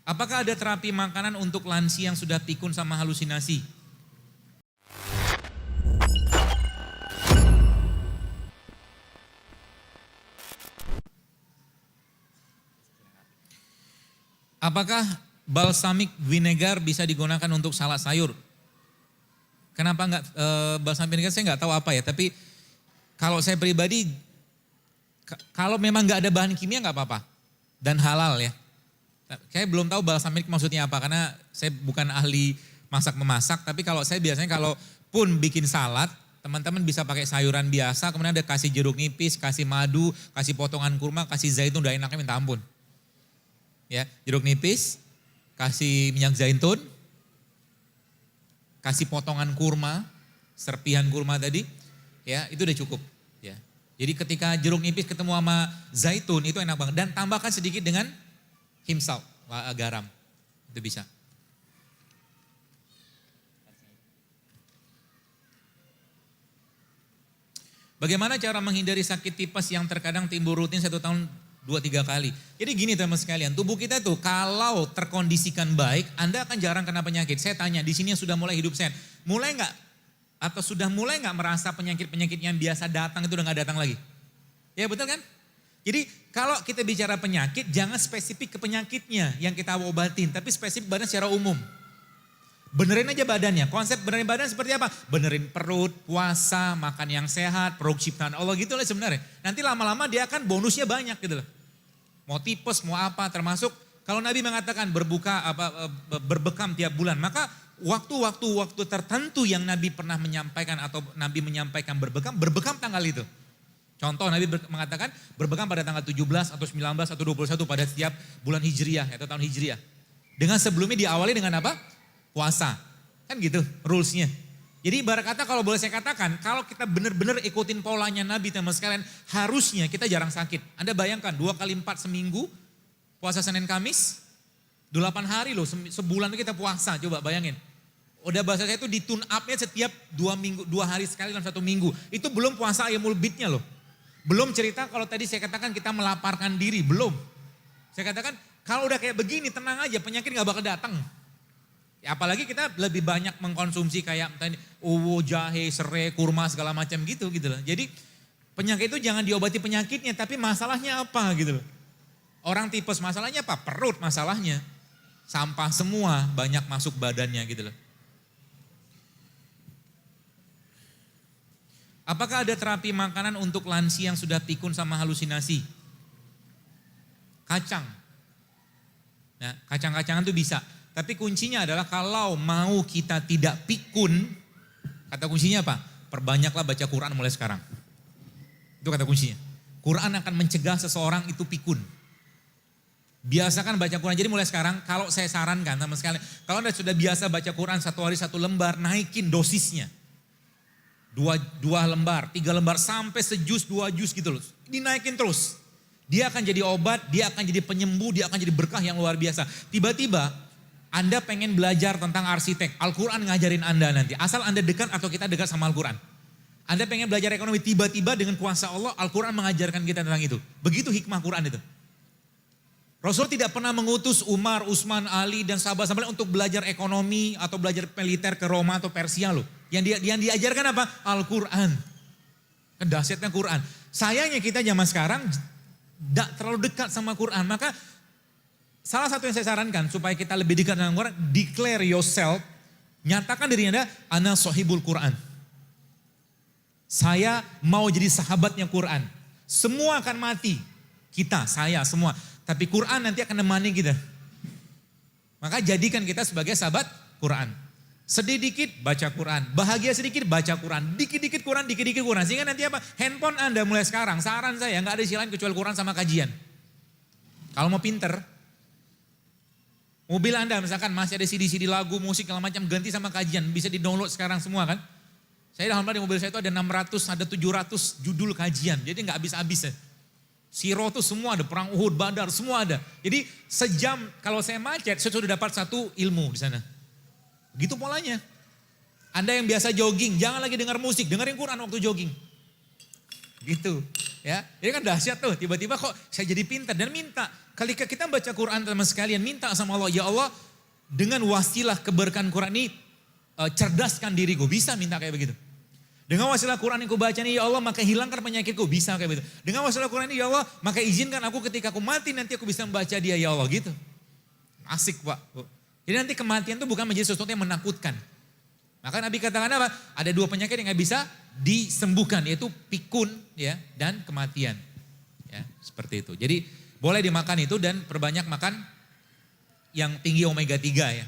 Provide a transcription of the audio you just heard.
Apakah ada terapi makanan untuk lansia yang sudah pikun sama halusinasi? Apakah balsamic vinegar bisa digunakan untuk salad sayur? Kenapa enggak balsamic vinegar, saya nggak tahu apa ya, tapi kalau saya pribadi, kalau memang nggak ada bahan kimia nggak apa-apa dan halal ya. Saya belum tahu balsamic maksudnya apa karena saya bukan ahli masak-memasak, tapi kalau saya biasanya kalau pun bikin salad, teman-teman bisa pakai sayuran biasa, kemudian ada kasih jeruk nipis, kasih madu, kasih potongan kurma, kasih zaitun, udah enaknya minta ampun. Ya, jeruk nipis, kasih minyak zaitun, kasih potongan kurma, serpihan kurma tadi, ya itu udah cukup. Ya. Jadi ketika jeruk nipis ketemu sama zaitun itu enak banget dan tambahkan sedikit dengan himsal, garam, itu bisa. Bagaimana cara menghindari sakit tipes yang terkadang timbul rutin 1 tahun 2-3 kali? Jadi gini teman sekalian, tubuh kita tuh kalau terkondisikan baik, Anda akan jarang kena penyakit. Saya tanya, di sini yang sudah mulai hidup sehat, mulai nggak atau sudah mulai nggak merasa penyakit-penyakit yang biasa datang itu udah nggak datang lagi? Ya betul kan? Jadi kalau kita bicara penyakit, jangan spesifik ke penyakitnya yang kita obatin, tapi spesifik badan secara umum. Benerin aja badannya, konsep benerin badan seperti apa? Benerin perut, puasa, makan yang sehat, produk ciptaan Allah gitu lah sebenarnya. Nanti lama-lama dia akan bonusnya banyak gitu loh. Mau tipes, mau apa, termasuk kalau Nabi mengatakan berbekam tiap bulan, maka waktu-waktu tertentu yang Nabi pernah menyampaikan atau Nabi menyampaikan berbekam tanggal itu. Contoh Nabi mengatakan berbekam pada tanggal 17 atau 19 atau 21 pada setiap bulan Hijriah atau tahun Hijriah. Dengan sebelumnya diawali dengan apa? Puasa. Kan gitu rulesnya. Jadi ibarat kata kalau boleh saya katakan, kalau kita benar-benar ikutin polanya Nabi teman sekalian, harusnya kita jarang sakit. Anda bayangkan 2 kali 4 seminggu, puasa Senin Kamis, 8 hari loh, sebulan itu kita puasa, coba bayangin. Udah bahasa saya itu di tune up-nya setiap 2 hari sekali dalam 1 minggu. Itu belum puasa Ayyamul Bidnya loh. Belum cerita kalau tadi saya katakan kita melaparkan diri, belum. Saya katakan kalau udah kayak begini tenang aja, penyakit gak bakal datang. Ya, apalagi kita lebih banyak mengkonsumsi kayak uwo, jahe, serai, kurma segala macam gitu loh. Jadi penyakit itu jangan diobati penyakitnya, tapi masalahnya apa gitu loh. Orang tipes masalahnya apa? Perut masalahnya. Sampah semua banyak masuk badannya gitu loh. Apakah ada terapi makanan untuk lansia yang sudah pikun sama halusinasi? Kacang. Nah, kacang-kacangan itu bisa. Tapi kuncinya adalah kalau mau kita tidak pikun, kata kuncinya apa? Perbanyaklah baca Quran mulai sekarang. Itu kata kuncinya. Quran akan mencegah seseorang itu pikun. Biasakan baca Quran. Jadi mulai sekarang kalau saya sarankan sama sekali, kalau Anda sudah biasa baca Quran 1 hari 1 lembar, naikin dosisnya. 2 lembar, 3 lembar, sampai sejus, 2 jus gitu loh. Dinaikin terus. Dia akan jadi obat, dia akan jadi penyembuh, dia akan jadi berkah yang luar biasa. Tiba-tiba Anda pengen belajar tentang arsitek, Al-Quran ngajarin Anda nanti. Asal Anda dekat atau kita dekat sama Al-Quran. Anda pengen belajar ekonomi, tiba-tiba dengan kuasa Allah, Al-Quran mengajarkan kita tentang itu. Begitu hikmah Quran itu. Rasul tidak pernah mengutus Umar, Utsman, Ali dan sahabat-sahabat untuk belajar ekonomi atau belajar militer ke Roma atau Persia loh. Yang diajarkan apa? Al-Quran. Dahsyatnya Quran. Sayangnya kita zaman sekarang tidak terlalu dekat sama Quran. Maka salah satu yang saya sarankan supaya kita lebih dekat dengan Quran, declare yourself, nyatakan diri Anda, ana sahibul Quran. Saya mau jadi sahabatnya Quran. Semua akan mati. Kita, saya, semua. Tapi Quran nanti akan nemani kita. Maka jadikan kita sebagai sahabat Quran. Sedih dikit baca Quran, bahagia sedikit baca Quran, dikit-dikit Quran, dikit-dikit Quran. Sehingga nanti apa? Handphone Anda mulai sekarang, saran saya nggak ada isi lain kecuali Quran sama kajian. Kalau mau pinter, mobil Anda misalkan masih ada CD-CD lagu, musik, segala macam, ganti sama kajian. Bisa di-download sekarang semua kan. Saya alhamdulillah di mobil saya itu ada 600, ada 700 judul kajian. Jadi nggak habis-habis ya. Siro tuh semua ada, perang Uhud, Badar, semua ada. Jadi sejam kalau saya macet, saya sudah dapat 1 ilmu di sana. Gitu polanya. Anda yang biasa jogging, jangan lagi dengar musik, dengerin Quran waktu jogging. Gitu. Ya, ini kan dahsyat tuh, tiba-tiba kok saya jadi pintar dan minta. Ketika kita baca Quran teman sekalian, minta sama Allah, ya Allah dengan wasilah keberkahan Quran ini cerdaskan diriku. Bisa minta kayak begitu. Dengan wasilah Quran yang ku baca ini, ya Allah maka hilangkan penyakitku. Bisa kayak begitu. Dengan wasilah Quran ini, ya Allah maka izinkan aku ketika aku mati nanti aku bisa membaca dia, ya Allah gitu. Asik Pak. Jadi nanti kematian itu bukan menjadi sesuatu yang menakutkan. Maka Nabi katakan apa? Ada 2 penyakit yang gak bisa disembuhkan, yaitu pikun ya dan kematian. Ya, seperti itu. Jadi boleh dimakan itu dan perbanyak makan yang tinggi omega 3 ya.